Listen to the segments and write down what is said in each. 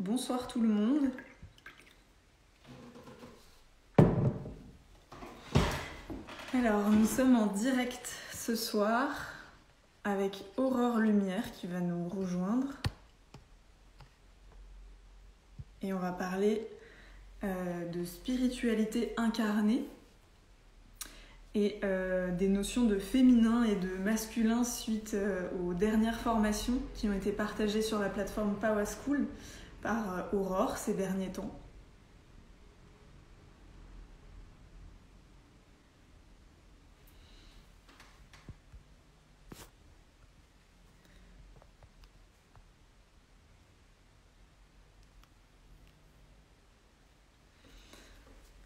Bonsoir tout le monde. Alors, nous sommes en direct ce soir avec Aurore Lumière qui va nous rejoindre. Et on va parler de spiritualité incarnée et des notions de féminin et de masculin suite aux dernières formations qui ont été partagées sur la plateforme Power School par Aurore ces derniers temps.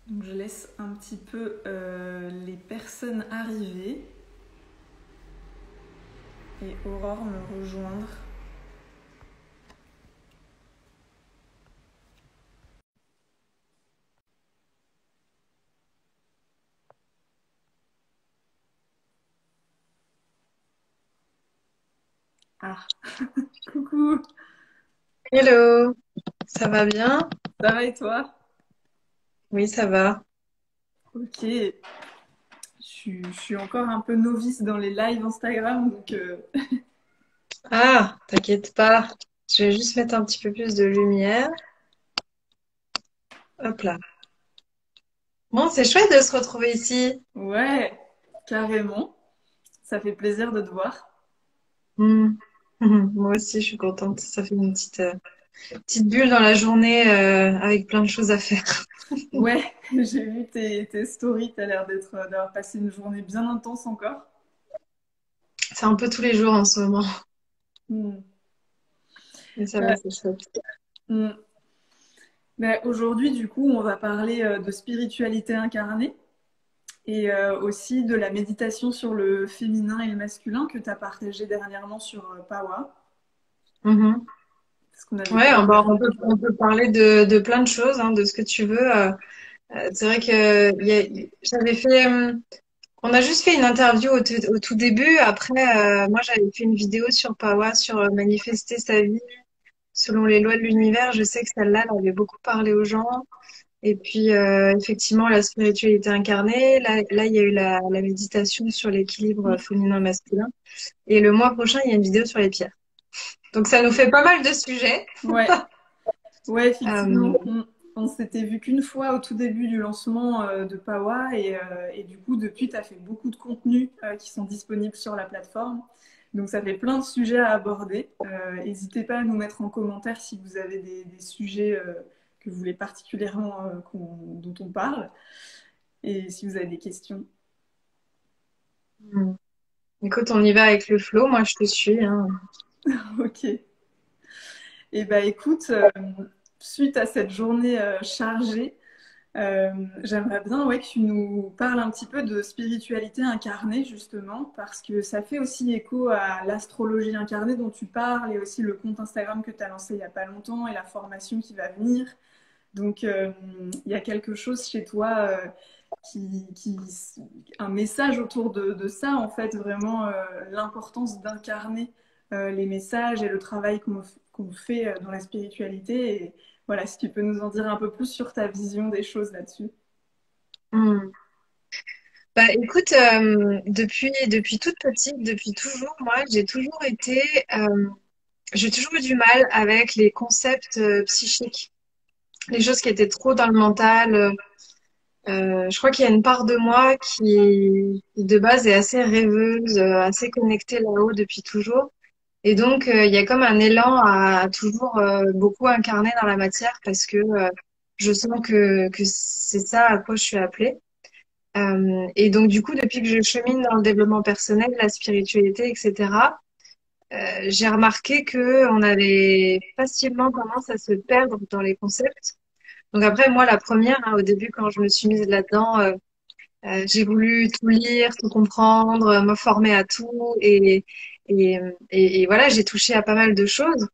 Donc je laisse un petit peu les personnes arriver et Aurore me rejoindre. Ah, coucou, Hello, ça va bien? ça va et toi? Oui, ça va. Ok, je suis encore un peu novice dans les lives Instagram, donc Ah, t'inquiète pas. Je vais juste mettre un petit peu plus de lumière. Hop là. Bon, c'est chouette de se retrouver ici. ouais, carrément, ça fait plaisir de te voir. Hmm. Moi aussi, je suis contente. Ça fait une petite bulle dans la journée avec plein de choses à faire. Ouais, j'ai vu tes stories, t'as l'air d'avoir passé une journée bien intense encore. C'est un peu tous les jours en ce moment. Hmm. Mais ça va, Bah, c'est chouette. hmm. Bah, aujourd'hui, du coup, on va parler de spiritualité incarnée. Et aussi de la méditation sur le féminin et le masculin que tu as partagé dernièrement sur Pawa. Mhm. Parce qu'on avait Ouais, parlé. on peut parler de plein de choses, hein, de ce que tu veux. C'est vrai que j'avais fait. On a juste fait une interview au tout début. Après, moi, j'avais fait une vidéo sur Pawa, sur manifester sa vie selon les lois de l'univers. Je sais que celle-là, elle avait beaucoup parlé aux gens. Et puis, effectivement, la spiritualité incarnée. Là, il y a eu la méditation sur l'équilibre féminin-masculin. Et le mois prochain, il y a une vidéo sur les pierres. Donc, ça nous fait pas mal de sujets. Ouais, ouais, Euh, effectivement. On s'était vu qu'une fois au tout début du lancement de Pawa et du coup, depuis, tu as fait beaucoup de contenus qui sont disponibles sur la plateforme. Donc, ça fait plein de sujets à aborder. N'hésitez pas à nous mettre en commentaire si vous avez des sujets que vous voulez particulièrement dont on parle et si vous avez des questions. Écoute, on y va avec le flow. Moi, je te suis, hein. Ok. Et bah écoute, suite à cette journée chargée, euh, j'aimerais bien ouais, que tu nous parles un petit peu de spiritualité incarnée, justement, parce que ça fait aussi écho à l'astrologie incarnée dont tu parles et aussi le compte Instagram que tu as lancé il n'y a pas longtemps et la formation qui va venir. Donc, il y a quelque chose chez toi qui, un message autour de ça, en fait, vraiment l'importance d'incarner les messages et le travail qu'on fait dans la spiritualité. Et voilà, si tu peux nous en dire un peu plus sur ta vision des choses là-dessus. Hmm. Bah écoute, depuis toute petite, depuis toujours, moi, j'ai toujours eu du mal avec les concepts psychiques, les choses qui étaient trop dans le mental. Je crois qu'il y a une part de moi qui de base est assez rêveuse, assez connectée là-haut depuis toujours. Et donc, il y a comme un élan à toujours beaucoup incarner dans la matière parce que je sens que c'est ça à quoi je suis appelée. Et donc, du coup, depuis que je chemine dans le développement personnel, la spiritualité, etc., j'ai remarqué que on avait facilement tendance à se perdre dans les concepts. Donc après, moi, la première, hein, au début, quand je me suis mise là-dedans, j'ai voulu tout lire, tout comprendre, me former à tout, et, et voilà, j'ai touché à pas mal de choses.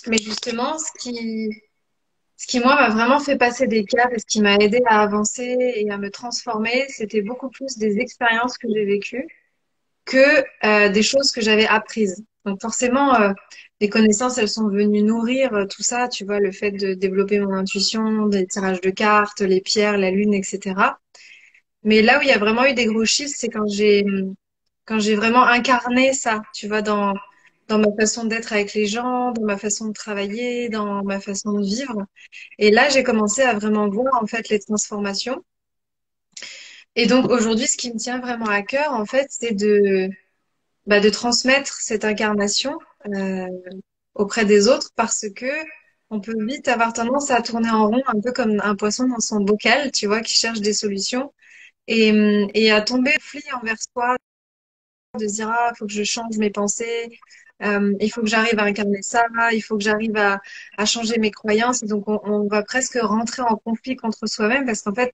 Mais justement, ce qui moi m'a vraiment fait passer des caps et ce qui m'a aidé à avancer et à me transformer, c'était beaucoup plus des expériences que j'ai vécues que des choses que j'avais apprises. Donc forcément, les connaissances, elles sont venues nourrir tout ça, tu vois, le fait de développer mon intuition, des tirages de cartes, les pierres, la lune, etc. Mais là où il y a vraiment eu des gros shifts, c'est quand j'ai vraiment incarné ça, tu vois, dans ma façon d'être avec les gens, dans ma façon de travailler, dans ma façon de vivre. Et là, j'ai commencé à vraiment voir en fait les transformations. Et donc aujourd'hui, ce qui me tient vraiment à cœur, en fait, c'est de transmettre cette incarnation euh, auprès des autres parce que on peut vite avoir tendance à tourner en rond, un peu comme un poisson dans son bocal, tu vois, qui cherche des solutions et à tomber au conflit envers soi, de se dire, ah, il faut que je change mes pensées, il faut que j'arrive à incarner ça, il faut que j'arrive à changer mes croyances. Et donc, on va presque rentrer en conflit contre soi-même parce qu'en fait,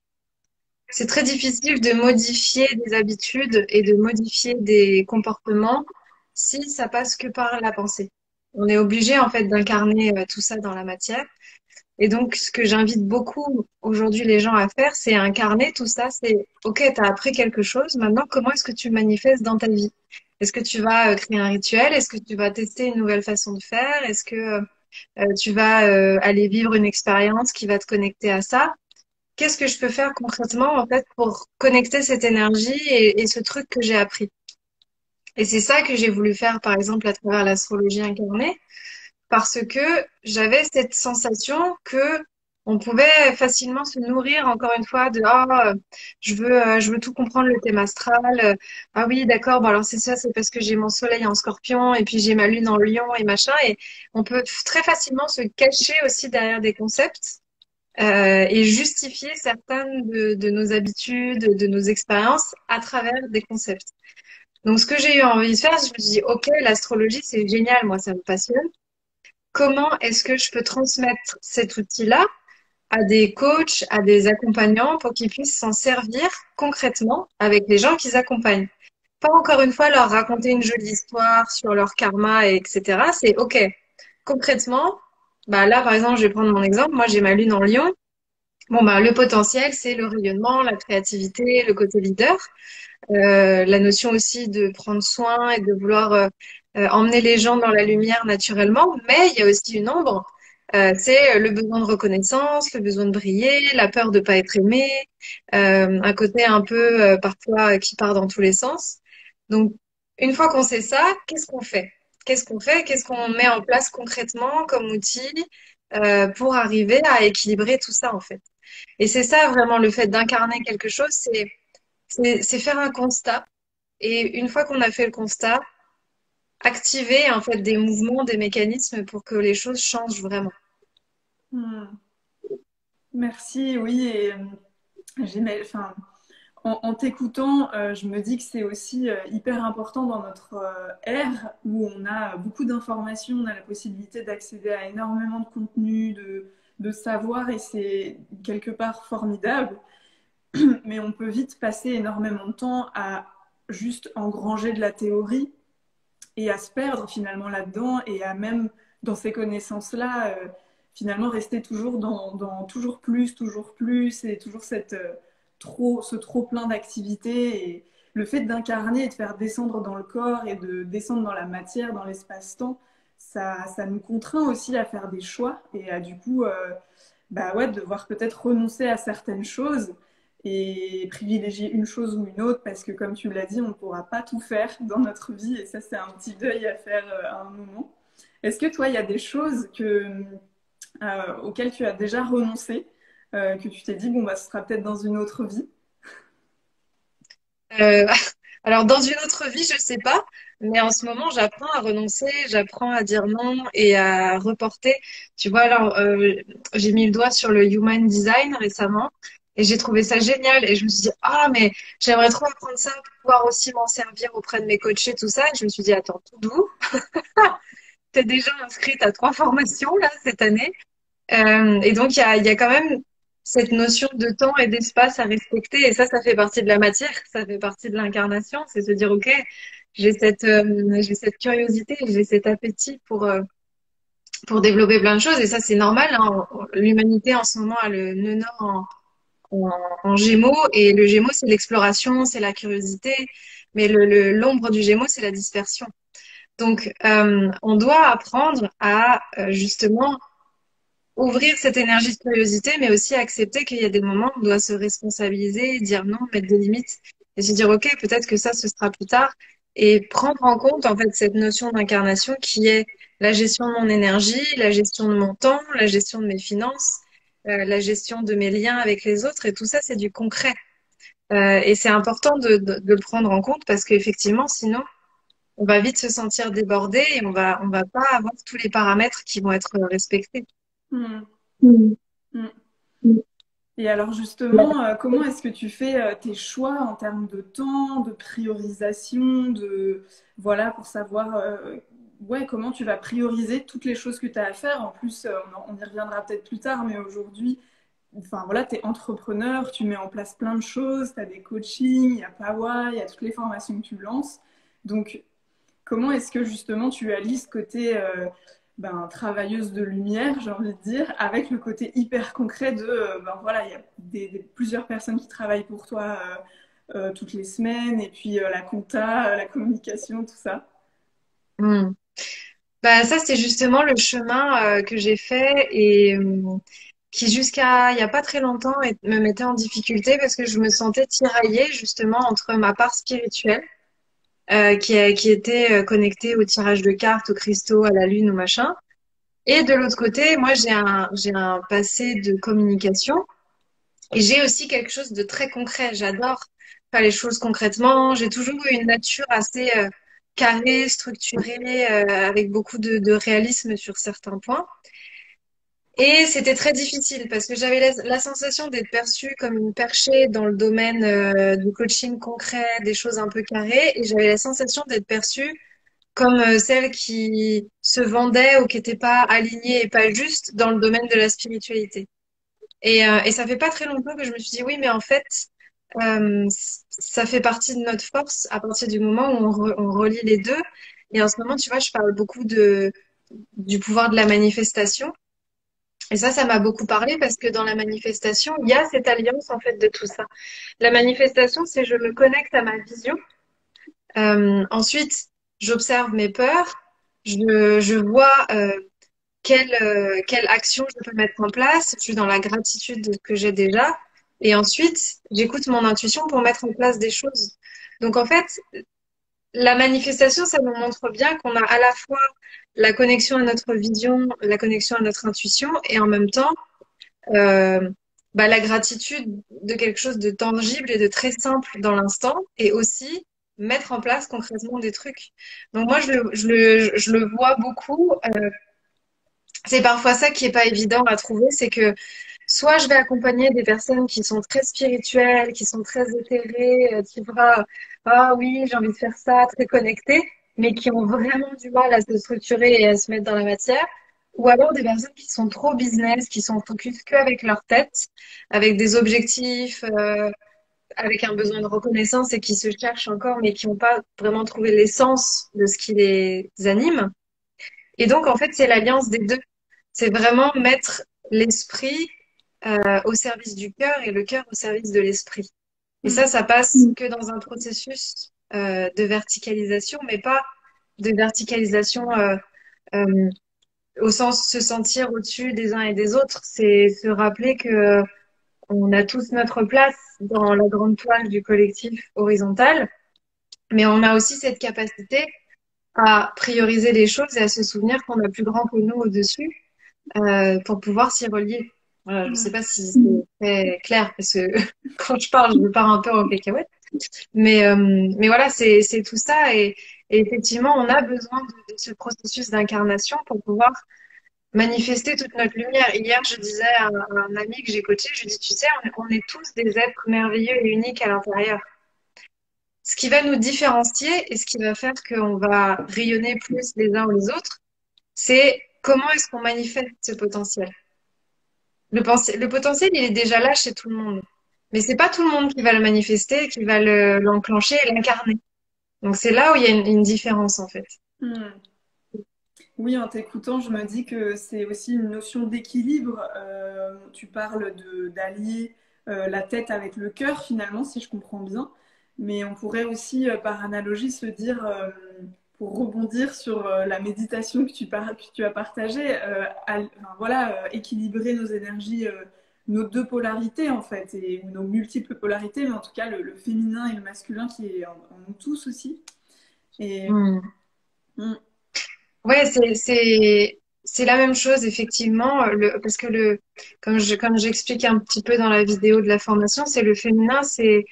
c'est très difficile de modifier des habitudes et de modifier des comportements si ça passe que par la pensée. On est obligé, en fait, d'incarner tout ça dans la matière. Et donc, ce que j'invite beaucoup aujourd'hui les gens à faire, c'est incarner tout ça. C'est, OK, tu as appris quelque chose. Maintenant, comment est-ce que tu manifestes dans ta vie? Est-ce que tu vas créer un rituel? Est-ce que tu vas tester une nouvelle façon de faire? Est-ce que tu vas aller vivre une expérience qui va te connecter à ça? Qu'est-ce que je peux faire concrètement, en fait, pour connecter cette énergie et ce truc que j'ai appris? Et c'est ça que j'ai voulu faire, par exemple, à travers l'astrologie incarnée parce que j'avais cette sensation que on pouvait facilement se nourrir encore une fois de je veux tout comprendre le thème astral. Ah oui, d'accord, bon alors c'est ça, c'est parce que j'ai mon soleil en Scorpion et puis j'ai ma lune en Lion et machin et on peut très facilement se cacher aussi derrière des concepts et justifier certaines de nos habitudes, de nos expériences à travers des concepts. Donc ce que j'ai eu envie de faire, je me suis dit ok, l'astrologie c'est génial, moi ça me passionne. Comment est-ce que je peux transmettre cet outil-là à des coachs, à des accompagnants pour qu'ils puissent s'en servir concrètement avec les gens qu'ils accompagnent? Pas encore une fois leur raconter une jolie histoire sur leur karma, etc. C'est OK. Concrètement, bah là, par exemple, je vais prendre mon exemple. Moi, j'ai ma lune en Lion. Bon, bah, le potentiel, c'est le rayonnement, la créativité, le côté leader. La notion aussi de prendre soin et de vouloir emmener les gens dans la lumière naturellement, mais il y a aussi une ombre, c'est le besoin de reconnaissance, le besoin de briller, la peur de pas être aimé, un côté un peu parfois qui part dans tous les sens. Donc, une fois qu'on sait ça, qu'est-ce qu'on fait? Qu'est-ce qu'on fait? Qu'est-ce qu'on met en place concrètement comme outil pour arriver à équilibrer tout ça en fait? Et c'est ça vraiment le fait d'incarner quelque chose, c'est faire un constat et une fois qu'on a fait le constat, activer en fait des mouvements, des mécanismes pour que les choses changent vraiment. Hmm. Merci, oui. Et enfin, en t'écoutant, je me dis que c'est aussi hyper important dans notre ère où on a beaucoup d'informations, on a la possibilité d'accéder à énormément de contenu, de savoir, et c'est quelque part formidable. Mais on peut vite passer énormément de temps à juste engranger de la théorie et à se perdre finalement là-dedans et à même dans ces connaissances-là, finalement rester toujours dans toujours plus et toujours ce trop plein d'activités. Et le fait d'incarner et de faire descendre dans le corps et de descendre dans la matière, dans l'espace-temps, ça nous contraint aussi à faire des choix et à du coup bah ouais, devoir peut-être renoncer à certaines choses et privilégier une chose ou une autre parce que comme tu l'as dit, on ne pourra pas tout faire dans notre vie et ça c'est un petit deuil à faire à un moment. Est-ce que toi, il y a des choses auxquelles tu as déjà renoncé, que tu t'es dit, bon, bah, ce sera peut-être dans une autre vie? Euh, alors dans une autre vie, je sais pas, mais en ce moment, j'apprends à renoncer, j'apprends à dire non et à reporter. Tu vois, alors j'ai mis le doigt sur le Human Design récemment et j'ai trouvé ça génial et je me suis dit ah mais j'aimerais trop apprendre ça pour pouvoir aussi m'en servir auprès de mes coachés tout ça. Et je me suis dit attends tout doux, t'es déjà inscrite à 3 formations là cette année. Et donc, il y a quand même cette notion de temps et d'espace à respecter. Et ça fait partie de la matière, ça fait partie de l'incarnation. C'est se dire, OK, j'ai cette curiosité, j'ai cet appétit pour développer plein de choses. Et ça, c'est normal, hein. L'humanité, en ce moment, a le nœud nord en Gémeaux. Et le Gémeaux, c'est l'exploration, c'est la curiosité. Mais l'ombre du Gémeaux, c'est la dispersion. Donc, on doit apprendre à justement ouvrir cette énergie de curiosité, mais aussi accepter qu'il y a des moments où on doit se responsabiliser, dire non, mettre des limites, et se dire, OK, peut-être que ça, ce sera plus tard, et prendre en compte, en fait, cette notion d'incarnation qui est la gestion de mon énergie, la gestion de mon temps, la gestion de mes finances, la gestion de mes liens avec les autres, et tout ça, c'est du concret. Et c'est important de le prendre en compte parce qu'effectivement, sinon, on va vite se sentir débordé et on va pas avoir tous les paramètres qui vont être respectés. Hmm. Mm. Hmm. Mm. Et alors justement, comment est-ce que tu fais tes choix en termes de temps, de priorisation, de voilà, pour savoir ouais, comment tu vas prioriser toutes les choses que tu as à faire. En plus, on y reviendra peut-être plus tard, mais aujourd'hui, enfin voilà, tu es entrepreneur, tu mets en place plein de choses, tu as des coachings, il y a Power, il y a toutes les formations que tu lances. Donc, comment est-ce que justement tu allies ce côté ben, travailleuse de lumière, j'ai envie de dire, avec le côté hyper concret de ben, voilà, il y a plusieurs personnes qui travaillent pour toi toutes les semaines, et puis la compta, la communication, tout ça. Mm. Bah, ça, c'est justement le chemin que j'ai fait et qui jusqu'à il y a pas très longtemps me mettait en difficulté parce que je me sentais tiraillée justement entre ma part spirituelle qui était connectée au tirage de cartes, aux cristaux, à la lune, au machin. Et de l'autre côté, moi, j'ai un passé de communication et j'ai aussi quelque chose de très concret. J'adore faire les choses concrètement. J'ai toujours eu une nature assez carrée, structurée, avec beaucoup de réalisme sur certains points. Et c'était très difficile parce que j'avais la sensation d'être perçue comme une perchée dans le domaine du coaching concret, des choses un peu carrées, et j'avais la sensation d'être perçue comme celle qui se vendait ou qui n'était pas alignée et pas juste dans le domaine de la spiritualité. Et ça fait pas très longtemps que je me suis dit oui, mais en fait, ça fait partie de notre force à partir du moment où on relie les deux. Et en ce moment, tu vois, je parle beaucoup du pouvoir de la manifestation. Et ça m'a beaucoup parlé parce que dans la manifestation, il y a cette alliance en fait de tout ça. La manifestation, c'est je me connecte à ma vision. Ensuite, j'observe mes peurs. Je vois quelle action je peux mettre en place. Je suis dans la gratitude de ce que j'ai déjà. Et ensuite, j'écoute mon intuition pour mettre en place des choses. Donc en fait, la manifestation, ça nous montre bien qu'on a à la fois la connexion à notre vision, la connexion à notre intuition, et en même temps, euh, bah, la gratitude de quelque chose de tangible et de très simple dans l'instant, et aussi mettre en place concrètement des trucs. Donc moi, je le vois beaucoup. C'est parfois ça qui est pas évident à trouver, c'est que soit je vais accompagner des personnes qui sont très spirituelles, qui sont très éthérées, qui vont, ah oui, j'ai envie de faire ça, très connectées, mais qui ont vraiment du mal à se structurer et à se mettre dans la matière. Ou alors des personnes qui sont trop business, qui sont focus que avec leur tête, avec des objectifs, avec un besoin de reconnaissance et qui se cherchent encore, mais qui n'ont pas vraiment trouvé l'essence de ce qui les anime. Et donc, en fait, c'est l'alliance des deux. C'est vraiment mettre l'esprit au service du cœur et le cœur au service de l'esprit. Et Mm. ça passe que dans un processus de verticalisation, mais pas de verticalisation euh, au sens se sentir au-dessus des uns et des autres. C'est se rappeler que on a tous notre place dans la grande toile du collectif horizontal, mais on a aussi cette capacité à prioriser les choses et à se souvenir qu'on a plus grand que nous au-dessus pour pouvoir s'y relier. Voilà, je ne sais Mm. pas si c'est très clair parce que quand je parle, je pars un peu en cacahuète. Mais voilà, c'est tout ça. Et effectivement, on a besoin de ce processus d'incarnation pour pouvoir manifester toute notre lumière. Hier, je disais à un ami que j'ai coaché, je lui dis, tu sais, on est tous des êtres merveilleux et uniques à l'intérieur. Ce qui va nous différencier et ce qui va faire qu'on va rayonner plus les uns aux les autres, c'est comment est-ce qu'on manifeste ce potentiel. Le potentiel, il est déjà là chez tout le monde. Mais c'est pas tout le monde qui va le manifester, qui va l'enclencher et l'incarner. Donc c'est là où il y a une différence en fait. Mm. Oui, en t'écoutant, je me dis que c'est aussi une notion d'équilibre. Tu parles d'allier la tête avec le cœur, finalement, si je comprends bien. Mais on pourrait aussi, par analogie, se dire, pour rebondir sur la méditation que tu as partagée, enfin, voilà, équilibrer nos énergies, nos deux polarités en fait, et nos multiples polarités, mais en tout cas le féminin et le masculin qui est en nous tous aussi. Et Hmm. mm, Ouais, c'est la même chose effectivement. Parce que comme j'explique un petit peu dans la vidéo de la formation, c'est le féminin, c'est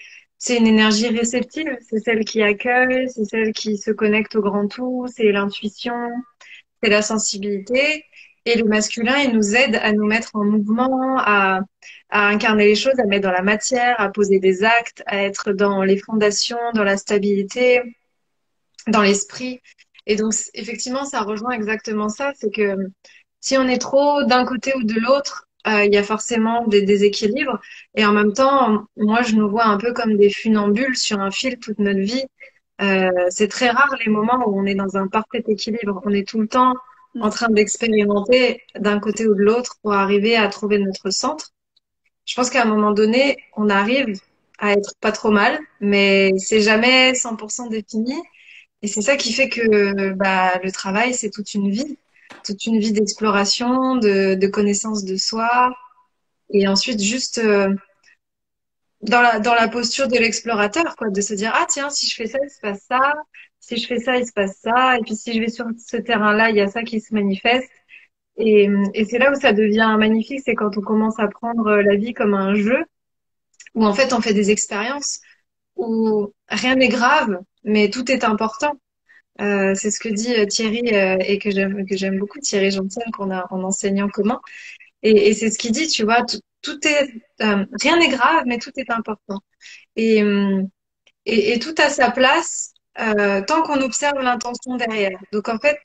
une énergie réceptive, c'est celle qui accueille, c'est celle qui se connecte au grand tout, c'est l'intuition, c'est la sensibilité. Et le masculin, il nous aide à nous mettre en mouvement, à incarner les choses, à mettre dans la matière, à poser des actes, à être dans les fondations, dans la stabilité, dans l'esprit. Et donc, effectivement, ça rejoint exactement ça. C'est que si on est trop d'un côté ou de l'autre, il y a forcément des déséquilibres. Et en même temps, moi, je nous vois un peu comme des funambules sur un fil toute notre vie. C'est très rare les moments où on est dans un parfait équilibre. On est tout le temps en mm, train d'expérimenter d'un côté ou de l'autre pour arriver à trouver notre centre. Je pense qu'à un moment donné, on arrive à être pas trop mal, mais c'est jamais 100% défini. Et c'est ça qui fait que bah, le travail, c'est toute une vie d'exploration, de connaissance de soi, et ensuite juste dans la posture de l'explorateur, quoi, de se dire, ah tiens, si je fais ça, il se passe ça, si je fais ça, il se passe ça, et puis si je vais sur ce terrain-là, il y a ça qui se manifeste. Et c'est là où ça devient magnifique, c'est quand on commence à prendre la vie comme un jeu, où en fait on fait des expériences, où rien n'est grave, mais tout est important. C'est ce que dit Thierry et que j'aime beaucoup, Thierry Janssen, qu'on a en enseignant commun. Et c'est ce qu'il dit, tu vois, tout est rien n'est grave, mais tout est important. Et, euh, et tout a sa place tant qu'on observe l'intention derrière. Donc en fait,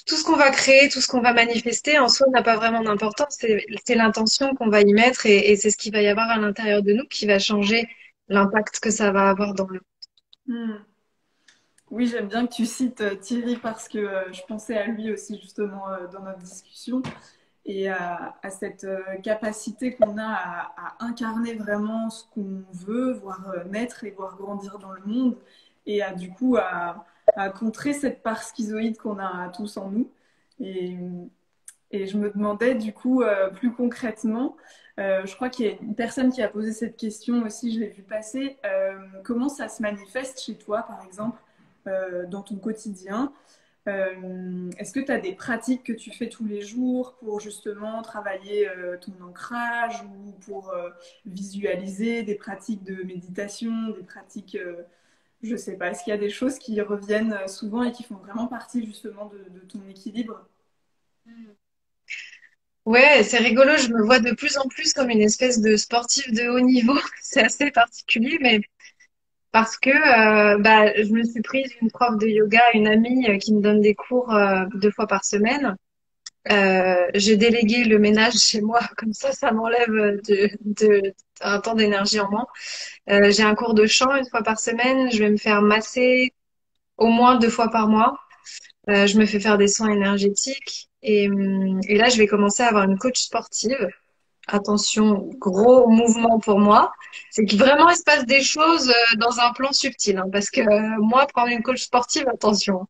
tout ce qu'on va créer, tout ce qu'on va manifester, en soi n'a pas vraiment d'importance. C'est l'intention qu'on va y mettre et c'est ce qu'il va y avoir à l'intérieur de nous qui va changer l'impact que ça va avoir dans le. mm. Oui, j'aime bien que tu cites Thierry parce que je pensais à lui aussi justement dans notre discussion et à cette capacité qu'on a à incarner vraiment ce qu'on veut, voir naître et voir grandir dans le monde et à du coup à contrer cette part schizoïde qu'on a tous en nous. Et, et je me demandais du coup plus concrètement, je crois qu'il y a une personne qui a posé cette question aussi, je l'ai vu passer, comment ça se manifeste chez toi par exemple dans ton quotidien? Est-ce que tu as des pratiques que tu fais tous les jours pour justement travailler ton ancrage ou pour visualiser des pratiques de méditation, des pratiques, je sais pas, est-ce qu'il y a des choses qui reviennent souvent et qui font vraiment partie justement de ton équilibre? Ouais, c'est rigolo, je me vois de plus en plus comme une espèce de sportif de haut niveau. C'est assez particulier, mais parce que bah, je me suis prise une prof de yoga, une amie qui me donne des cours 2 fois par semaine. J'ai délégué le ménage chez moi, comme ça m'enlève un temps d'énergie en moins. J'ai un cours de chant 1 fois par semaine. Je vais me faire masser au moins 2 fois par mois. Je me fais faire des soins énergétiques. Et là, je vais commencer à avoir une coach sportive. Attention, gros mouvement pour moi. C'est que vraiment, il se passe des choses dans un plan subtil. Hein, parce que moi, prendre une coach sportive, attention.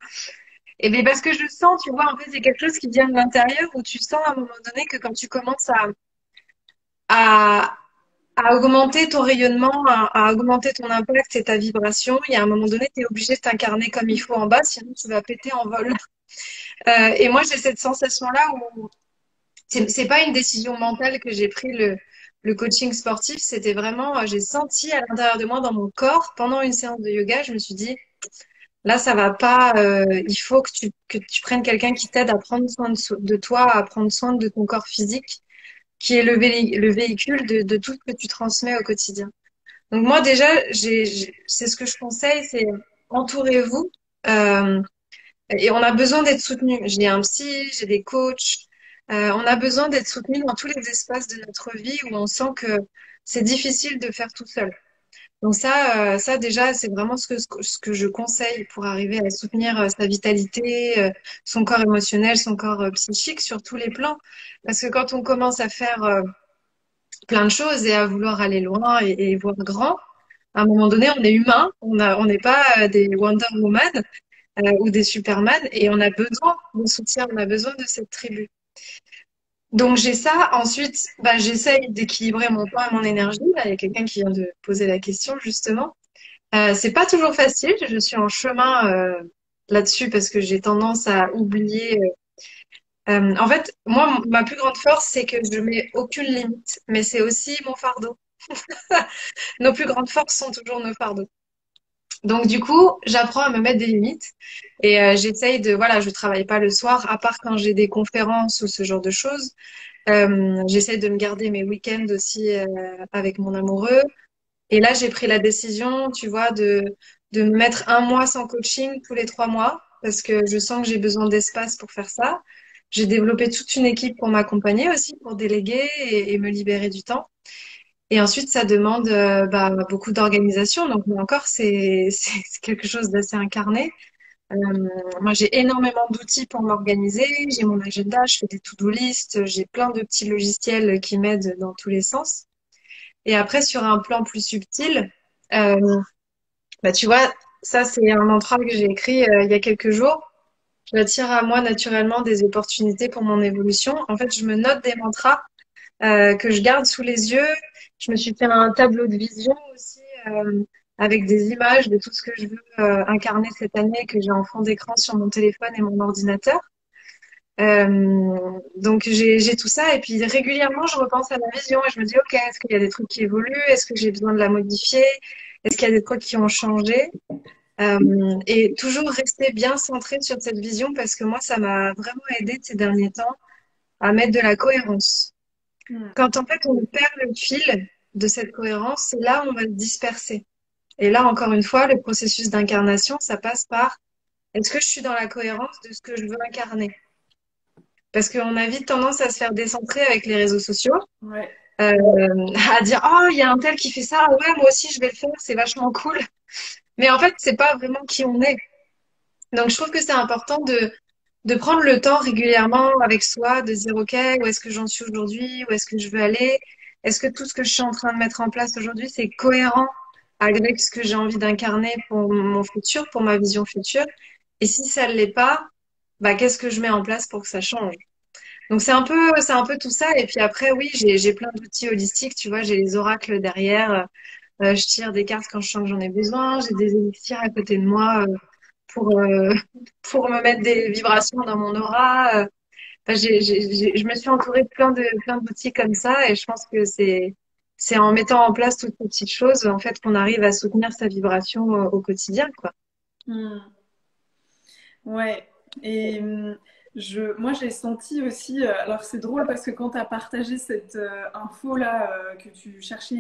Et bien parce que je sens, tu vois, en fait, c'est quelque chose qui vient de l'intérieur où tu sens à un moment donné que quand tu commences à, à augmenter ton rayonnement, à augmenter ton impact et ta vibration, il y a un moment donné, tu es obligé de t'incarner comme il faut en bas, sinon tu vas péter en vol. Et moi, j'ai cette sensation-là où c'est pas une décision mentale que j'ai pris le coaching sportif, c'était vraiment, j'ai senti à l'intérieur de moi, dans mon corps, pendant une séance de yoga, je me suis dit, là, ça va pas, il faut que tu prennes quelqu'un qui t'aide à prendre soin de toi, à prendre soin de ton corps physique, qui est le véhicule de tout ce que tu transmets au quotidien. Donc moi, déjà, c'est ce que je conseille, c'est entourez-vous. Euh, et on a besoin d'être soutenu. J'ai un psy, j'ai des coachs. On a besoin d'être soutenu dans tous les espaces de notre vie où on sent que c'est difficile de faire tout seul. Donc ça déjà, c'est vraiment ce que je conseille pour arriver à soutenir sa vitalité, son corps émotionnel, son corps psychique sur tous les plans. Parce que quand on commence à faire plein de choses et à vouloir aller loin et voir grand, à un moment donné, on est humain, on n'est pas des Wonder Woman. ou des Superman, et on a besoin de soutien, on a besoin de cette tribu. Donc j'ai ça. Ensuite, bah, j'essaye d'équilibrer mon temps et mon énergie. Là, il y a quelqu'un qui vient de poser la question justement. C'est pas toujours facile. Je suis en chemin là-dessus parce que j'ai tendance à oublier. En fait, moi, ma plus grande force, c'est que je mets aucune limite, mais c'est aussi mon fardeau. Nos plus grandes forces sont toujours nos fardeaux. Donc du coup, j'apprends à me mettre des limites et j'essaye de, voilà, je travaille pas le soir, à part quand j'ai des conférences ou ce genre de choses. J'essaye de me garder mes week-ends aussi avec mon amoureux. Et là, j'ai pris la décision, tu vois, de me mettre un mois sans coaching tous les 3 mois parce que je sens que j'ai besoin d'espace pour faire ça. J'ai développé toute une équipe pour m'accompagner aussi, pour déléguer et me libérer du temps. Et ensuite, ça demande bah, beaucoup d'organisation. Donc, là encore, c'est quelque chose d'assez incarné. Euh, Moi, j'ai énormément d'outils pour m'organiser. J'ai mon agenda, je fais des to-do list, j'ai plein de petits logiciels qui m'aident dans tous les sens. Et après, sur un plan plus subtil, euh, bah, tu vois, ça, c'est un mantra que j'ai écrit il y a quelques jours. J'attire à moi naturellement des opportunités pour mon évolution. En fait, je me note des mantras que je garde sous les yeux. Je me suis fait un tableau de vision aussi avec des images de tout ce que je veux incarner cette année que j'ai en fond d'écran sur mon téléphone et mon ordinateur. Donc j'ai tout ça et puis régulièrement je repense à ma vision et je me dis ok, est-ce qu'il y a des trucs qui évoluent? Est-ce que j'ai besoin de la modifier? Est-ce qu'il y a des trucs qui ont changé? Et toujours rester bien centré sur cette vision parce que moi ça m'a vraiment aidé ces derniers temps à mettre de la cohérence. Hmm. Quand en fait on perd le fil de cette cohérence, c'est là où on va se disperser. Et là, encore une fois, le processus d'incarnation, ça passe par est-ce que je suis dans la cohérence de ce que je veux incarner? Parce qu'on a vite tendance à se faire décentrer avec les réseaux sociaux, Ouais. euh, à dire oh, il y a un tel qui fait ça, ouais, moi aussi je vais le faire, c'est vachement cool. Mais en fait, c'est pas vraiment qui on est. Donc, je trouve que c'est important de prendre le temps régulièrement avec soi, de se dire, OK, où est-ce que j'en suis aujourd'hui? Où est-ce que je veux aller? Est-ce que tout ce que je suis en train de mettre en place aujourd'hui, c'est cohérent avec ce que j'ai envie d'incarner pour mon futur, pour ma vision future? Et si ça ne l'est pas, bah, qu'est-ce que je mets en place pour que ça change? Donc, c'est un peu tout ça. Et puis après, oui, j'ai plein d'outils holistiques. Tu vois, j'ai les oracles derrière. Je tire des cartes quand je sens que j'en ai besoin. J'ai des élixirs à côté de moi pour, pour me mettre des vibrations dans mon aura. Enfin, je me suis entourée de plein d'outils comme ça et je pense que c'est en mettant en place toutes ces petites choses en fait qu'on arrive à soutenir sa vibration au quotidien, quoi. Hmm. Ouais, et moi j'ai senti aussi, alors c'est drôle parce que quand tu as partagé cette info-là, que tu cherchais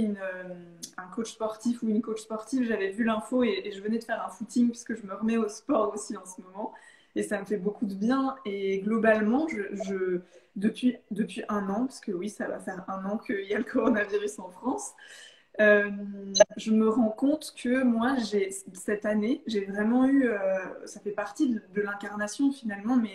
un coach sportif ou une coach sportive, j'avais vu l'info et je venais de faire un footing puisque je me remets au sport aussi en ce moment et ça me fait beaucoup de bien. Et globalement, depuis un an, parce que oui, ça va faire un an qu'il y a le coronavirus en France, euh, je me rends compte que moi, cette année, j'ai vraiment eu, ça fait partie de l'incarnation finalement, mais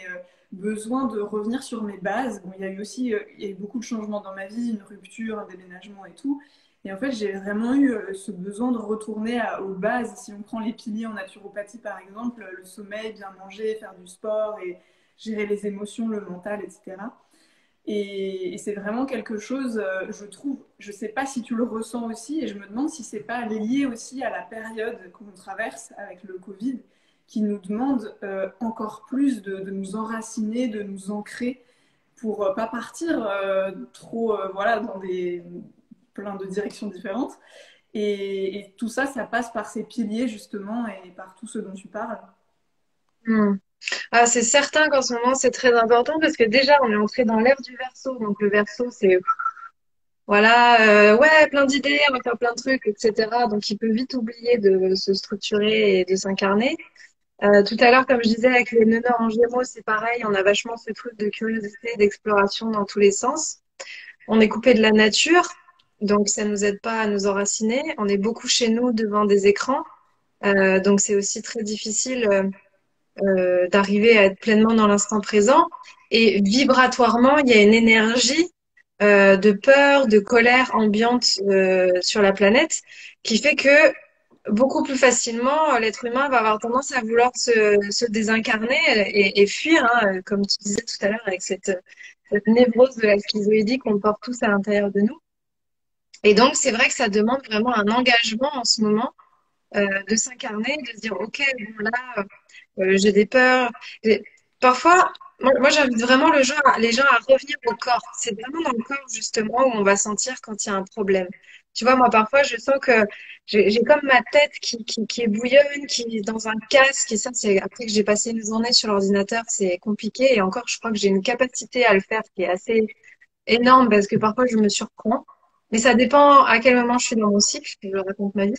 besoin de revenir sur mes bases. Bon, il y a eu aussi, il y a eu beaucoup de changements dans ma vie, une rupture, un déménagement et tout. Et en fait, j'ai vraiment eu ce besoin de retourner aux bases. Si on prend les piliers en naturopathie, par exemple, le sommeil, bien manger, faire du sport et gérer les émotions, le mental, etc. Et c'est vraiment quelque chose, je trouve, je ne sais pas si tu le ressens aussi, et je me demande si c'est pas lié aussi à la période qu'on traverse avec le Covid, qui nous demande encore plus de nous enraciner, de nous ancrer pour pas partir trop voilà, dans plein de directions différentes. Et tout ça, ça passe par ces piliers justement et par tout ce dont tu parles. Hmm. Ah, c'est certain qu'en ce moment c'est très important parce que déjà on est entré dans l'ère du verso, donc le verso c'est voilà, ouais, plein d'idées, on va faire plein de trucs, etc. Donc il peut vite oublier de se structurer et de s'incarner. Tout à l'heure, comme je disais, avec les nœuds en Gémeaux, c'est pareil, on a vachement ce truc de curiosité, d'exploration dans tous les sens. On est coupé de la nature, donc ça nous aide pas à nous enraciner. On est beaucoup chez nous devant des écrans, donc c'est aussi très difficile d'arriver à être pleinement dans l'instant présent. Et vibratoirement, il y a une énergie de peur, de colère ambiante sur la planète qui fait que beaucoup plus facilement, l'être humain va avoir tendance à vouloir se désincarner et fuir, hein, comme tu disais tout à l'heure, avec cette névrose de la schizoïdie qu'on porte tous à l'intérieur de nous. Et donc, c'est vrai que ça demande vraiment un engagement en ce moment de s'incarner, de se dire, OK, bon, là, j'ai des peurs. Parfois, moi j'invite vraiment les gens à revenir au corps. C'est vraiment dans le corps, justement, où on va sentir quand il y a un problème. Tu vois, moi, parfois, je sens que j'ai comme ma tête qui est bouillonne, qui est dans un casque. Et ça, c'est après que j'ai passé une journée sur l'ordinateur, c'est compliqué. Et encore, je crois que j'ai une capacité à le faire qui est assez énorme parce que parfois, je me surprends. Mais ça dépend à quel moment je suis dans mon cycle. Je raconte ma vie.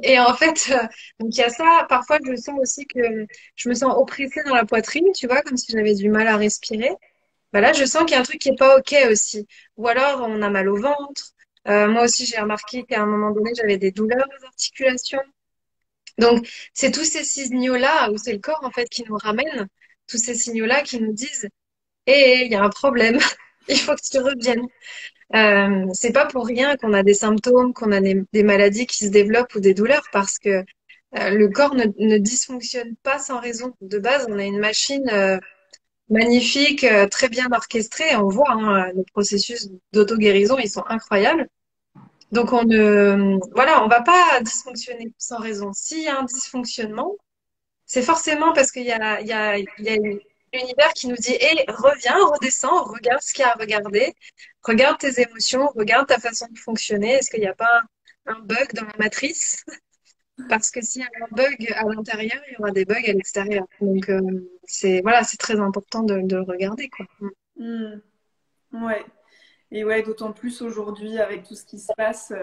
Et en fait, donc il y a ça. Parfois, je sens aussi que je me sens oppressée dans la poitrine, tu vois, comme si j'avais du mal à respirer. Bah là, je sens qu'il y a un truc qui est pas OK aussi. Ou alors, on a mal au ventre. Moi aussi, j'ai remarqué qu'à un moment donné, j'avais des douleurs aux articulations. Donc, c'est tous ces signaux-là, où c'est le corps, en fait, qui nous ramène, tous ces signaux-là qui nous disent, hé, il y a un problème, il faut que tu reviennes. C'est pas pour rien qu'on a des symptômes, qu'on a des maladies qui se développent ou des douleurs, parce que le corps ne dysfonctionne pas sans raison. De base, on a une machine magnifique, très bien orchestrée. On voit hein, les processus d'auto-guérison, ils sont incroyables. Donc voilà, on va pas dysfonctionner sans raison. S'il y a un dysfonctionnement, c'est forcément parce qu'il y a l'univers qui nous dit, hé, reviens, redescends, regarde ce qu'il y a à regarder, regarde tes émotions, regarde ta façon de fonctionner. Est-ce qu'il n'y a pas un bug dans la matrice? Parce que s'il y a un bug à l'intérieur, il y aura des bugs à l'extérieur. Donc, voilà, c'est très important de le regarder, quoi. Hmm. Ouais. Et ouais, d'autant plus aujourd'hui avec tout ce qui se passe,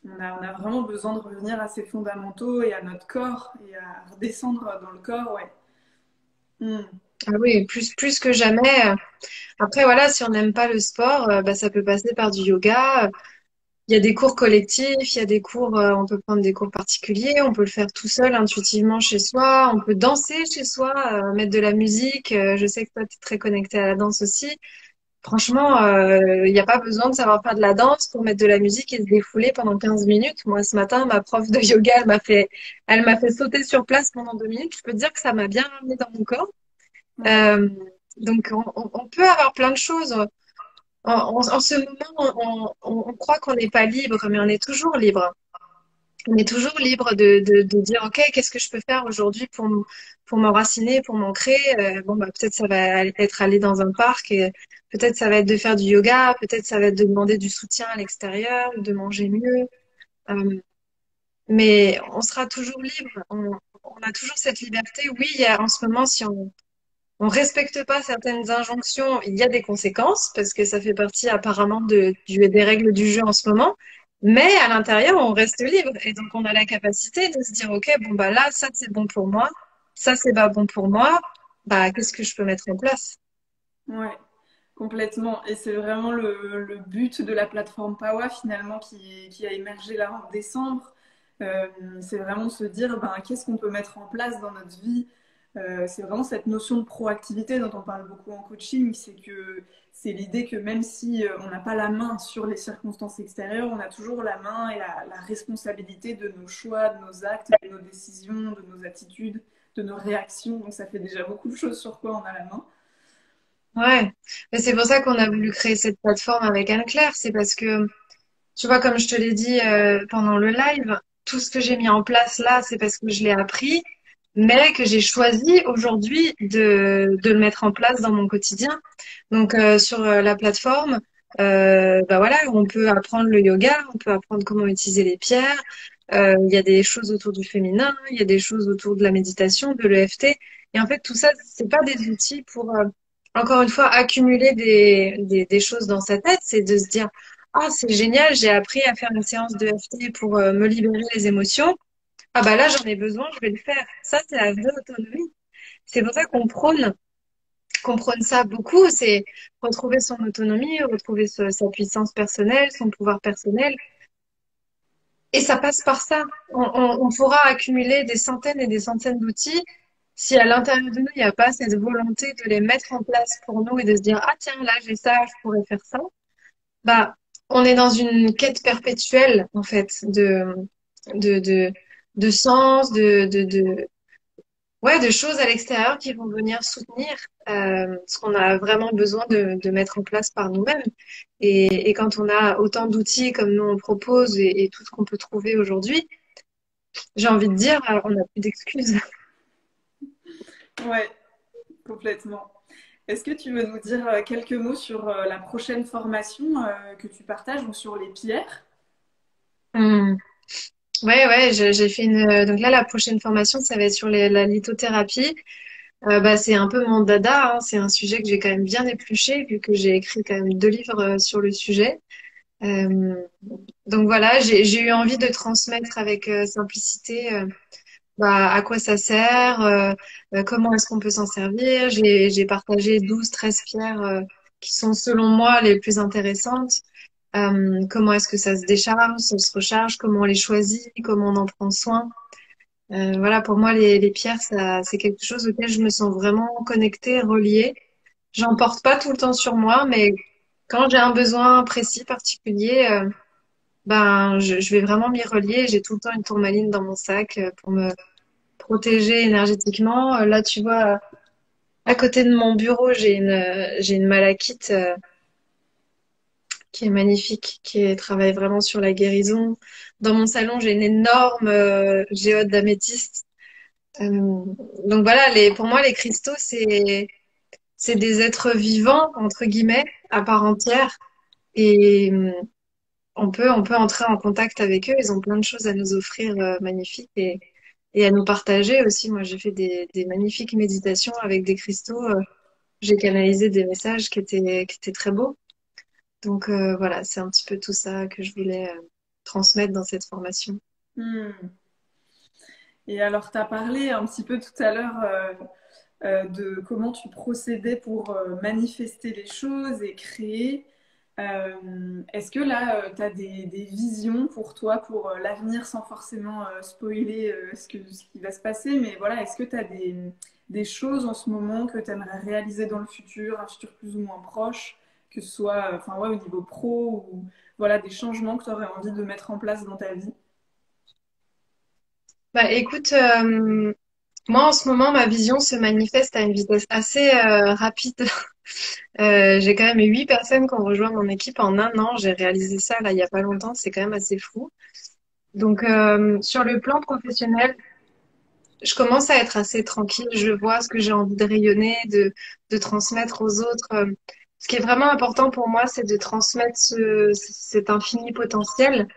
on a vraiment besoin de revenir à ses fondamentaux et à notre corps et à redescendre dans le corps, ouais. Hmm. Ah oui, plus que jamais. Après, voilà, si on n'aime pas le sport, bah, ça peut passer par du yoga. Il y a des cours collectifs, il y a des cours, on peut prendre des cours particuliers, on peut le faire tout seul, intuitivement chez soi, on peut danser chez soi, mettre de la musique. Je sais que toi, tu es très connecté à la danse aussi. Franchement, il n'y a pas besoin de savoir faire de la danse pour mettre de la musique et se défouler pendant 15 minutes. Moi, ce matin, ma prof de yoga, elle m'a fait sauter sur place pendant 2 minutes. Je peux te dire que ça m'a bien ramené dans mon corps. Ouais. Euh, donc, on peut avoir plein de choses. En ce moment, on croit qu'on n'est pas libre, mais on est toujours libre. On est toujours libre de dire, OK, qu'est-ce que je peux faire aujourd'hui pour m'enraciner, pour m'ancrer? Bon, bah, peut-être ça va être aller dans un parc, et peut-être ça va être de faire du yoga, peut-être ça va être de demander du soutien à l'extérieur, de manger mieux. Euh, mais on sera toujours libre. On a toujours cette liberté. Oui, en ce moment, si on respecte pas certaines injonctions, il y a des conséquences parce que ça fait partie apparemment des règles du jeu en ce moment. Mais à l'intérieur, on reste libre et donc on a la capacité de se dire, OK, bon bah là, ça c'est bon pour moi, ça c'est pas bon pour moi. Bah qu'est-ce que je peux mettre en place? Ouais, complètement. Et c'est vraiment le but de la plateforme Pawa finalement qui a émergé là en décembre. C'est vraiment de se dire ben, qu'est-ce qu'on peut mettre en place dans notre vie. C'est vraiment cette notion de proactivité dont on parle beaucoup en coaching. C'est l'idée que même si on n'a pas la main sur les circonstances extérieures, on a toujours la main et la responsabilité de nos choix, de nos actes, de nos décisions, de nos attitudes, de nos réactions. Donc ça fait déjà beaucoup de choses sur quoi on a la main. Ouais, mais c'est pour ça qu'on a voulu créer cette plateforme avec Anne-Claire. C'est parce que, tu vois, comme je te l'ai dit pendant le live, tout ce que j'ai mis en place là, c'est parce que je l'ai appris, mais que j'ai choisi aujourd'hui de le mettre en place dans mon quotidien. Donc sur la plateforme, bah voilà, on peut apprendre le yoga, on peut apprendre comment utiliser les pierres. Il y a des choses autour du féminin, il y a des choses autour de la méditation, de l'EFT. Et en fait, tout ça, c'est pas des outils pour encore une fois accumuler des choses dans sa tête. C'est de se dire, ah, c'est génial, j'ai appris à faire une séance de EFT pour me libérer les émotions. Ah bah là, j'en ai besoin, je vais le faire. Ça, c'est la vraie autonomie. C'est pour ça qu'on prône ça beaucoup, c'est retrouver son autonomie, retrouver sa puissance personnelle, son pouvoir personnel. Et ça passe par ça. On pourra accumuler des centaines et des centaines d'outils si à l'intérieur de nous, il n'y a pas cette volonté de les mettre en place pour nous et de se dire, ah tiens, là, j'ai ça, je pourrais faire ça. Bah, on est dans une quête perpétuelle, en fait, de, de, de sens, ouais, de choses à l'extérieur qui vont venir soutenir ce qu'on a vraiment besoin de mettre en place par nous-mêmes. Et quand on a autant d'outils comme nous on propose et tout ce qu'on peut trouver aujourd'hui, j'ai envie de dire, on n'a plus d'excuses. Ouais, complètement. Est-ce que tu veux nous dire quelques mots sur la prochaine formation que tu partages ou sur les pierres? Hmm. Ouais, ouais, j'ai fait donc là, la prochaine formation, ça va être sur la lithothérapie. Bah, c'est un peu mon dada, hein. C'est un sujet que j'ai quand même bien épluché, vu que j'ai écrit quand même 2 livres sur le sujet. Euh, donc voilà, j'ai eu envie de transmettre avec simplicité bah, à quoi ça sert, comment est-ce qu'on peut s'en servir. J'ai partagé 12, 13 pierres qui sont selon moi les plus intéressantes. Comment est-ce que ça se décharge, ça se recharge, comment on les choisit, comment on en prend soin. Voilà, pour moi, les pierres, ça, c'est quelque chose auquel je me sens vraiment connectée, reliée. J'en porte pas tout le temps sur moi, mais quand j'ai un besoin précis, particulier, ben, je vais vraiment m'y relier. J'ai tout le temps une tourmaline dans mon sac pour me protéger énergétiquement. Là, tu vois, à côté de mon bureau, j'ai une malachite qui est magnifique, travaille vraiment sur la guérison. Dans mon salon, j'ai une énorme géode d'améthyste. Euh, donc voilà, pour moi, les cristaux, c'est des êtres vivants, entre guillemets, à part entière. Et on peut entrer en contact avec eux. Ils ont plein de choses à nous offrir magnifiques et à nous partager aussi. Moi, j'ai fait des magnifiques méditations avec des cristaux. J'ai canalisé des messages qui étaient très beaux. Donc voilà, c'est un petit peu tout ça que je voulais transmettre dans cette formation. Hmm. Et alors, tu as parlé un petit peu tout à l'heure de comment tu procédais pour manifester les choses et créer. Est-ce que là, tu as des visions pour toi, pour l'avenir, sans forcément spoiler ce qui va se passer, mais voilà, est-ce que tu as des choses en ce moment que tu aimerais réaliser dans le futur, un futur plus ou moins proche, que ce soit enfin, ouais, au niveau pro ou voilà, des changements que tu aurais envie de mettre en place dans ta vie? Bah écoute, moi en ce moment, ma vision se manifeste à une vitesse assez rapide. J'ai quand même 8 personnes qui ont rejoint mon équipe en un an. J'ai réalisé ça là il y a pas longtemps. C'est quand même assez fou. Donc sur le plan professionnel, je commence à être assez tranquille. Je vois ce que j'ai envie de rayonner, de transmettre aux autres. Ce qui est vraiment important pour moi, c'est de transmettre cet infini potentiel.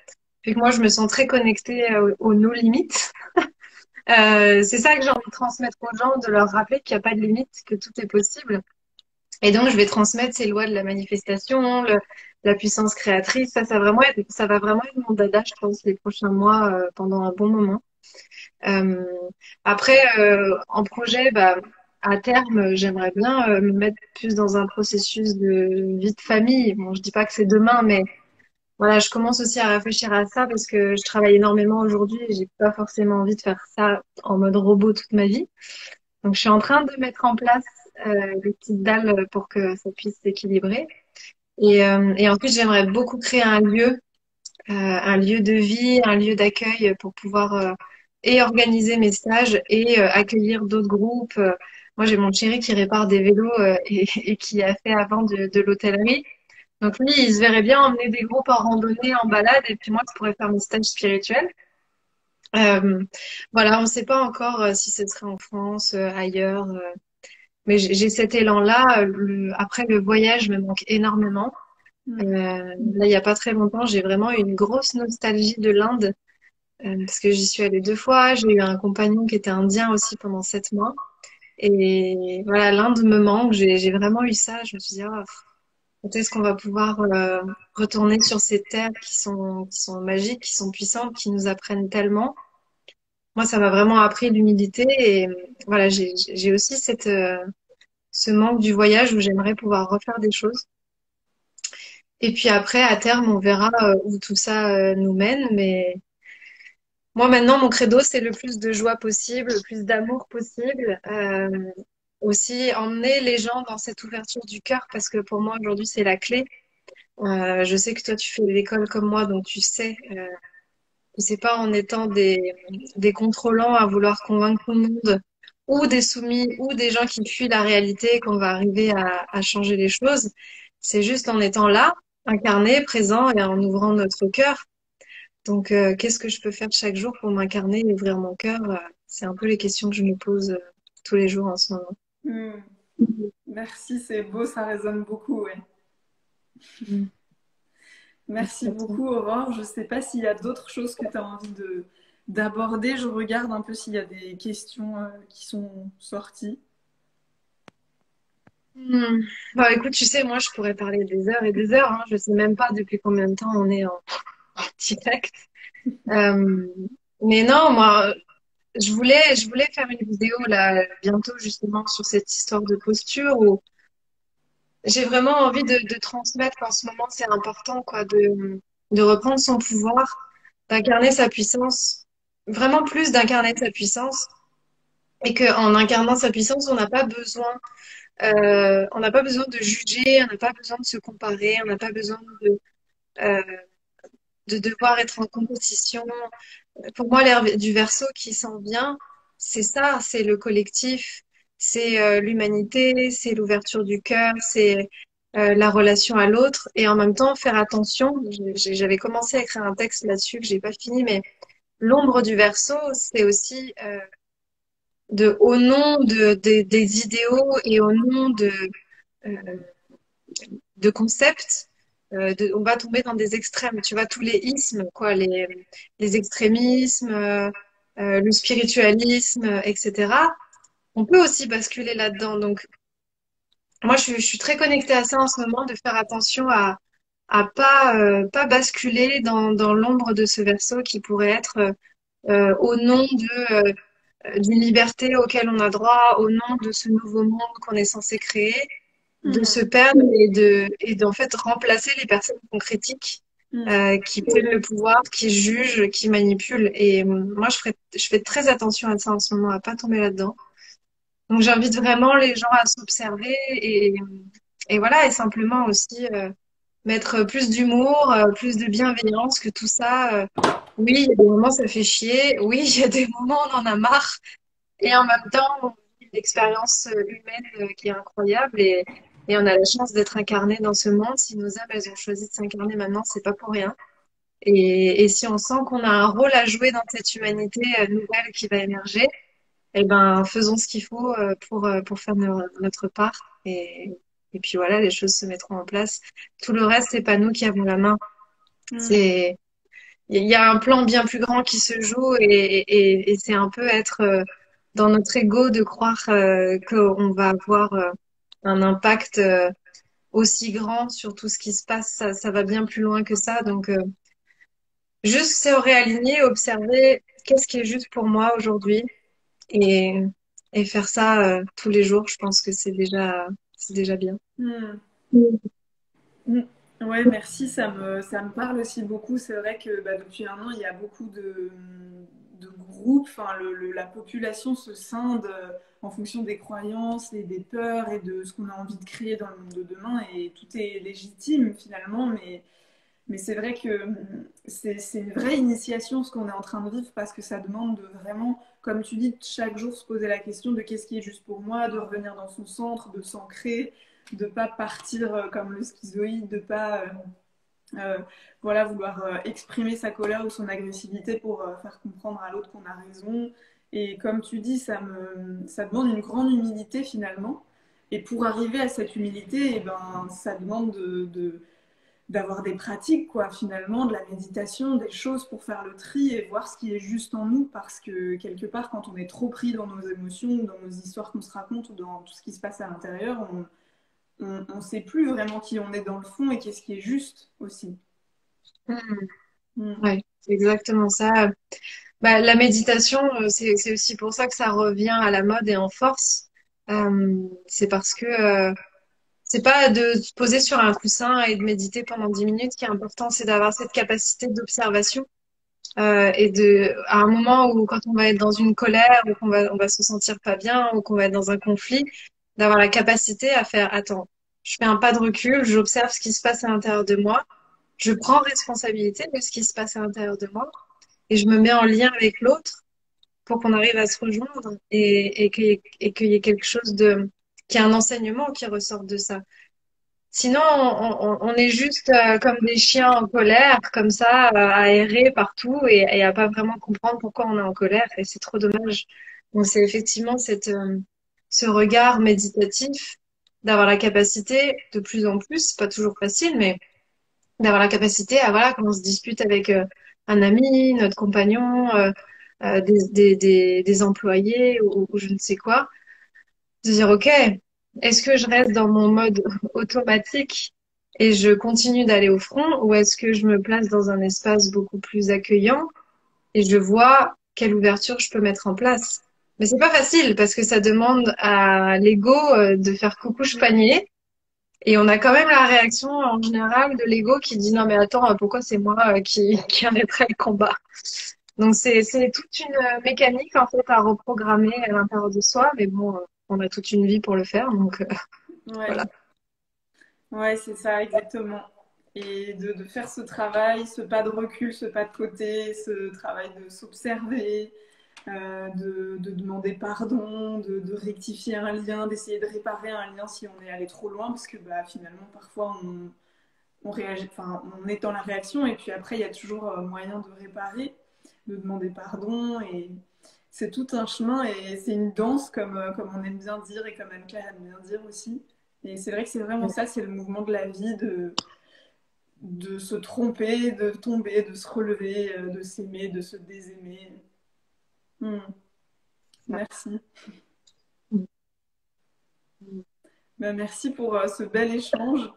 Puis que moi, je me sens très connectée aux nos limites. C'est ça que j'ai envie de transmettre aux gens, de leur rappeler qu'il n'y a pas de limite, que tout est possible. Et donc, je vais transmettre ces lois de la manifestation, la puissance créatrice. Ça va vraiment être mon dada, je pense, les prochains mois, pendant un bon moment. Euh, Après, en projet, bah, à terme, j'aimerais bien me mettre plus dans un processus de vie de famille. Bon, je dis pas que c'est demain, mais voilà, je commence aussi à réfléchir à ça parce que je travaille énormément aujourd'hui et j'ai pas forcément envie de faire ça en mode robot toute ma vie. Donc, je suis en train de mettre en place des petites dalles pour que ça puisse s'équilibrer. Et ensuite, j'aimerais beaucoup créer un lieu de vie, un lieu d'accueil pour pouvoir et organiser mes stages et accueillir d'autres groupes. Moi, j'ai mon chéri qui répare des vélos et qui a fait avant de l'hôtellerie. Donc lui, il se verrait bien emmener des groupes en randonnée, en balade, et puis moi, je pourrais faire mes stages spirituels. Euh, voilà, on ne sait pas encore si ce serait en France, ailleurs, mais j'ai cet élan-là. Après, le voyage me manque énormément. Hmm. Là, il n'y a pas très longtemps, j'ai vraiment eu une grosse nostalgie de l'Inde parce que j'y suis allée 2 fois. J'ai eu un compagnon qui était indien aussi pendant 7 mois. Et voilà, l'Inde me manque. J'ai vraiment eu ça. Je me suis dit, ah, quand est-ce qu'on va pouvoir retourner sur ces terres qui sont magiques, qui sont puissantes, qui nous apprennent tellement. Moi, ça m'a vraiment appris l'humilité et voilà, j'ai aussi ce manque du voyage où j'aimerais pouvoir refaire des choses. Et puis après, à terme, on verra où tout ça nous mène. Mais moi, maintenant, mon credo, c'est le plus de joie possible, le plus d'amour possible. Aussi, emmener les gens dans cette ouverture du cœur parce que pour moi, aujourd'hui, c'est la clé. Je sais que toi, tu fais l'école comme moi, donc tu sais. que c'est pas en étant des contrôlants à vouloir convaincre tout le monde, ou des soumis, ou des gens qui fuient la réalité qu'on va arriver à changer les choses. C'est juste en étant là, incarné, présent et en ouvrant notre cœur. Donc, qu'est-ce que je peux faire chaque jour pour m'incarner et ouvrir mon cœur? C'est un peu les questions que je me pose tous les jours en ce moment. Hmm. Merci, c'est beau, ça résonne beaucoup, ouais. Mm. Merci Merci à toi. beaucoup, Aurore. Je ne sais pas s'il y a d'autres choses que tu as envie d'aborder. Je regarde un peu s'il y a des questions qui sont sorties. Hmm. Bah, écoute, tu sais, moi, je pourrais parler des heures et des heures, hein. Je sais même pas depuis combien de temps on est en direct. Euh, mais non, moi, je voulais faire une vidéo là bientôt justement sur cette histoire de posture où j'ai vraiment envie de transmettre qu'en ce moment c'est important quoi de reprendre son pouvoir, d'incarner sa puissance, vraiment plus d'incarner sa puissance et qu'en incarnant sa puissance on n'a pas besoin de juger, on n'a pas besoin de se comparer, on n'a pas besoin euh, de devoir être en compétition. Pour moi, l'ère du Verseau qui s'en vient, c'est ça, c'est le collectif, c'est l'humanité, c'est l'ouverture du cœur, c'est la relation à l'autre et en même temps faire attention. J'avais commencé à écrire un texte là-dessus que j'ai pas fini, mais l'ombre du Verseau, c'est aussi au nom des idéaux et au nom euh, de concepts. On va tomber dans des extrêmes, tu vois, tous les ismes, quoi, les extrémismes, le spiritualisme, etc. On peut aussi basculer là-dedans. Donc, moi, je suis très connectée à ça en ce moment, de faire attention à pas basculer dans l'ombre de ce verso qui pourrait être au nom d'une liberté auquel on a droit, au nom de ce nouveau monde qu'on est censé créer, de se Mhm. perdre et d'en fait remplacer les personnes qu'on critique, Mhm. qui prennent le pouvoir, qui jugent, qui manipulent. Et moi, je fais très attention à ça en ce moment, à pas tomber là-dedans. Donc, j'invite vraiment les gens à s'observer et voilà, et simplement aussi mettre plus d'humour, plus de bienveillance, que tout ça. Oui, il y a des moments ça fait chier. Oui, il y a des moments on en a marre. Et en même temps, on vit une expérience humaine qui est incroyable et on a la chance d'être incarné dans ce monde. Si nos âmes, elles ont choisi de s'incarner maintenant, c'est pas pour rien. Et si on sent qu'on a un rôle à jouer dans cette humanité nouvelle qui va émerger, eh ben, faisons ce qu'il faut pour faire notre part. Et puis voilà, les choses se mettront en place. Tout le reste, c'est pas nous qui avons la main. Mhm. C'est, il y a un plan bien plus grand qui se joue et c'est un peu être dans notre ego de croire qu'on va avoir un impact aussi grand sur tout ce qui se passe. Ça va bien plus loin que ça. Donc, juste se réaligner, observer qu'est-ce qui est juste pour moi aujourd'hui et, et faire ça tous les jours. Je pense que c'est déjà bien. Mhm. Mm. Mm. Ouais, merci, ça me parle aussi beaucoup. C'est vrai que bah, depuis un an, il y a beaucoup de groupes, enfin, la population se scinde en fonction des croyances et des peurs et de ce qu'on a envie de créer dans le monde de demain. Et tout est légitime finalement, mais c'est vrai que c'est une vraie initiation ce qu'on est en train de vivre parce que ça demande de vraiment, comme tu dis, chaque jour se poser la question de qu'est-ce qui est juste pour moi, de revenir dans son centre, de s'ancrer, de pas partir comme le schizoïde, de pas euh, voilà, vouloir exprimer sa colère ou son agressivité pour faire comprendre à l'autre qu'on a raison. Et comme tu dis, ça demande une grande humilité finalement. Et pour arriver à cette humilité, eh ben, ça demande d'avoir des pratiques, quoi, finalement, de la méditation, des choses pour faire le tri et voir ce qui est juste en nous, parce que quelque part, quand on est trop pris dans nos émotions, dans nos histoires qu'on se raconte, ou dans tout ce qui se passe à l'intérieur, on sait plus vraiment qui on est dans le fond et qu'est-ce qui est juste aussi. Mm. Mm. Ouais, c'est exactement ça. Bah, la méditation, c'est aussi pour ça que ça revient à la mode et en force. C'est parce que c'est pas de se poser sur un coussin et de méditer pendant 10 minutes qui est important, c'est d'avoir cette capacité d'observation et à un moment où quand on va être dans une colère ou on va se sentir pas bien ou qu'on va être dans un conflit, d'avoir la capacité à faire, attends, je fais un pas de recul, j'observe ce qui se passe à l'intérieur de moi, je prends responsabilité de ce qui se passe à l'intérieur de moi et je me mets en lien avec l'autre pour qu'on arrive à se rejoindre qu'il y ait quelque chose qu'il y ait un enseignement qui ressort de ça. Sinon, on est juste comme des chiens en colère, comme ça, à errer partout et à pas vraiment comprendre pourquoi on est en colère. Et c'est trop dommage. Donc, c'est effectivement ce regard méditatif, d'avoir la capacité, de plus en plus, c'est pas toujours facile, mais d'avoir la capacité à, voilà, quand on se dispute avec un ami, notre compagnon, des employés ou je ne sais quoi, de dire, OK, est-ce que je reste dans mon mode automatique et je continue d'aller au front ou est-ce que je me place dans un espace beaucoup plus accueillant et je vois quelle ouverture je peux mettre en place? Mais c'est pas facile parce que ça demande à l'ego de faire coucou je panier et on a quand même la réaction en général de l'ego qui dit non mais attends pourquoi c'est moi qui arrêterai le combat? Donc c'est toute une mécanique en fait à reprogrammer à l'intérieur de soi, mais bon, on a toute une vie pour le faire, donc Ouais, voilà. ouais, c'est ça, exactement. Et de faire ce travail, ce pas de recul, ce pas de côté, ce travail de s'observer, de demander pardon, de rectifier un lien, d'essayer de réparer un lien si on est allé trop loin, parce que bah, finalement, parfois, on réagit, enfin, on est dans la réaction, et puis après, il y a toujours moyen de réparer, de demander pardon, et c'est tout un chemin, et c'est une danse, comme on aime bien dire, et comme Anne-Claire aime bien dire aussi. Et c'est vrai que c'est vraiment ça, c'est le mouvement de la vie, de se tromper, de tomber, de se relever, de s'aimer, de se désaimer. Hmm. Merci. Ben, merci pour ce bel échange.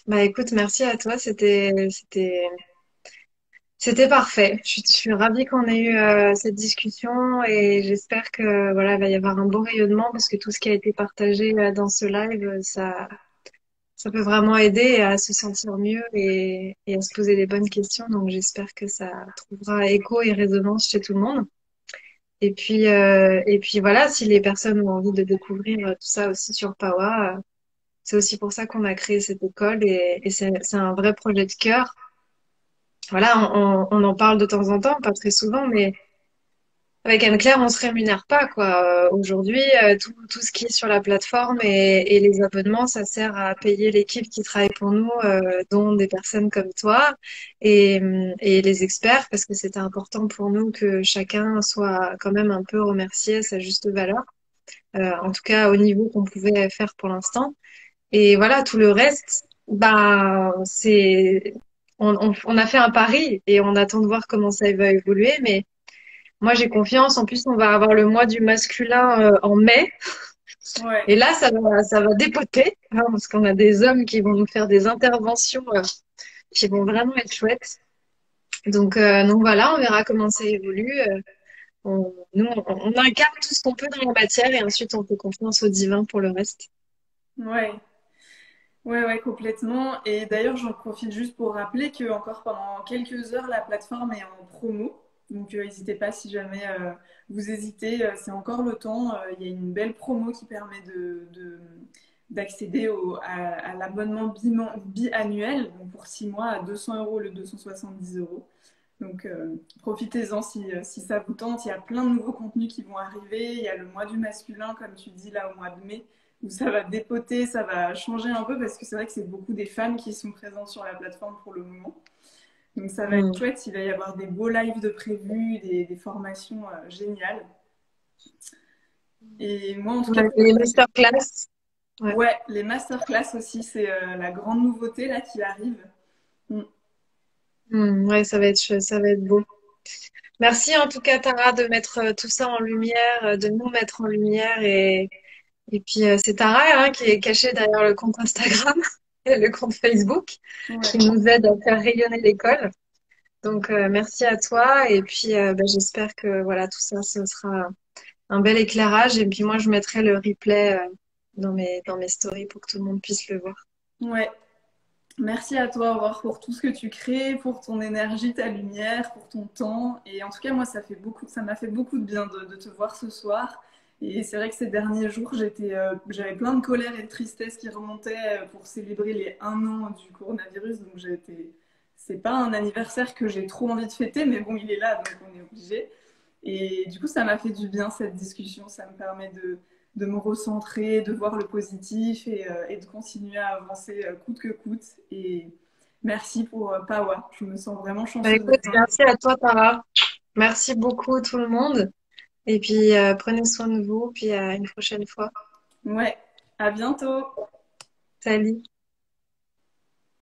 Bah écoute, merci à toi, c'était parfait. Je suis ravie qu'on ait eu cette discussion et j'espère que voilà, il va y avoir un bon rayonnement parce que tout ce qui a été partagé dans ce live, ça peut vraiment aider à se sentir mieux et à se poser les bonnes questions. Donc j'espère que ça trouvera écho et résonance chez tout le monde. Et puis voilà, si les personnes ont envie de découvrir tout ça aussi sur Pawa, c'est aussi pour ça qu'on a créé cette école et c'est un vrai projet de cœur. Voilà, on en parle de temps en temps, pas très souvent, mais avec Anne-Claire, on se rémunère pas, quoi. Aujourd'hui, tout ce qui est sur la plateforme et les abonnements, ça sert à payer l'équipe qui travaille pour nous, dont des personnes comme toi et les experts, parce que c'était important pour nous que chacun soit quand même un peu remercié à sa juste valeur, en tout cas au niveau qu'on pouvait faire pour l'instant. Et voilà, tout le reste, ben, on a fait un pari et on attend de voir comment ça va évoluer, mais moi, j'ai confiance. En plus, on va avoir le mois du masculin en mai. Ouais, Et là, ça va dépoter, hein, parce qu'on a des hommes qui vont nous faire des interventions qui vont vraiment être chouettes. Donc voilà, on verra comment ça évolue. On incarne tout ce qu'on peut dans la matière et ensuite on fait confiance au divin pour le reste. ouais, ouais, ouais, complètement. Et d'ailleurs, j'en profite juste pour rappeler que encore pendant quelques heures, la plateforme est en promo. Donc, n'hésitez pas si jamais vous hésitez, c'est encore le temps. Il y a une belle promo qui permet d'accéder à l'abonnement biannuel, donc pour 6 mois à 200 € au lieu de 270 €. Donc, profitez-en si ça vous tente. Il y a plein de nouveaux contenus qui vont arriver. Il y a le mois du masculin, comme tu dis, là, au mois de mai, où ça va dépoter, ça va changer un peu, parce que c'est vrai que c'est beaucoup des femmes qui sont présentes sur la plateforme pour le moment. Donc, ça va être Mm. chouette. Il va y avoir des beaux lives de prévus, des formations géniales. Et moi, en tout cas, Ouais, les masterclass. Ouais. ouais, les masterclass aussi, c'est la grande nouveauté là qui arrive. Mm. Ouais, ça va être beau. Merci en tout cas, Tara, de mettre tout ça en lumière, de nous mettre en lumière et puis c'est Tara hein, qui est cachée derrière le compte Instagram et le compte Facebook qui Ouais. nous aide à faire rayonner l'école. Donc merci à toi et puis bah, j'espère que voilà tout ça ce sera un bel éclairage et puis moi je mettrai le replay dans mes stories pour que tout le monde puisse le voir. Ouais. Merci à toi, Aurore, pour tout ce que tu crées, pour ton énergie, ta lumière, pour ton temps. Et en tout cas, moi, ça m'a fait beaucoup de bien de te voir ce soir. Et c'est vrai que ces derniers jours, j'avais plein de colère et de tristesse qui remontaient pour célébrer les 1 an du coronavirus. Donc, c'est pas un anniversaire que j'ai trop envie de fêter, mais bon, il est là, donc on est obligé. Et du coup, ça m'a fait du bien cette discussion. Ça me permet de me recentrer, de voir le positif et de continuer à avancer coûte que coûte. Et merci pour Pawa. Je me sens vraiment Bah, chanceuse écoute, d'être invitée. merci à toi, Tara. Merci beaucoup tout le monde. Et puis, prenez soin de vous, puis à une prochaine fois. Ouais, à bientôt. Salut.